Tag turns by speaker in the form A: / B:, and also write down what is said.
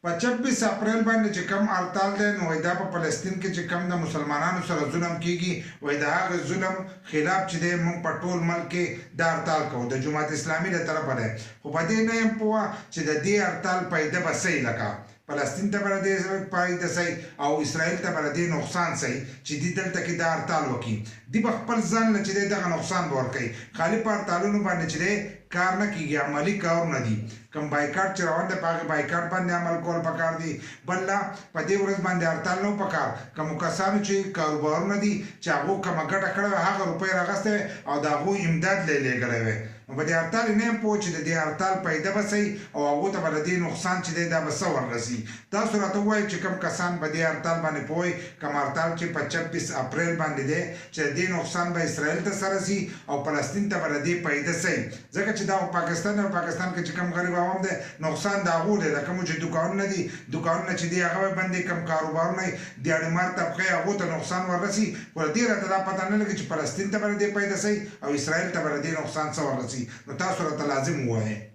A: په 26 اپریل باندې چې کم هړتال دی نو دا په فلسطین کې چې کم د مسلمانانو سره ظلم کیږي وای د هغه ظلم خلاف چې دی موږ په ټول ملک کې دا هړتال کوو د جماعت اسلامي له طرفه دی خو په دې نه یم پوه چې د دې هړتال پیدا به څه لکه فلسطین ته به دې فایده صحیح او اسرائیل ته به دې نقصان صحیح چې دې دلته کې دا هړتال وکړي دی به خپل ځان نه چې دی دغه نقصان به ورکوي خالي په هړتالونو باندې چې دی کار نه کیږي عملی کار نه دي کوم بایکاټ چې روان دی په هغې بایکاټ باندې عمل کول پکار دي بل لا په دې ورځ باندې هړتال نه پکار کومو کسانو چې کاروبارونه دي چې هغو کومه ګټه کړې وه هغه روپۍ راغستی او د هغو امداد لېږلی وی نو په دې هړتال نه یم پوه چې د دې هړتال پیدا به صحیح او هغو ته به د دې نقصان چې دی دا به څه وررسي تاسو راته ووایئ چې کوم کسان په دې هړتال باندې پوهئ کوم هړتال چې په 26 اپریل باندې دی چې د دې نقصان به اسرائیل ته څه رسي او فلسطین ته به د دې پیدا صحیح ځکه چې دا پاکستان او پاکستان کې چې کوم غریب عوام دی نقصان د هغو دی د کومو چې دوکانونه دي دوکانونه چې دي هغه به بندې کوم کاروبارونه یې دیاړمار طبقې هغو ته نقصان وررسي خو د دې راته دا پته نه لګي چې فلسطین ته به د دې پیدا صحیح او اسرائیل ته به د دې نقصان څه وررسي نو تاسو راته لازم ووایئ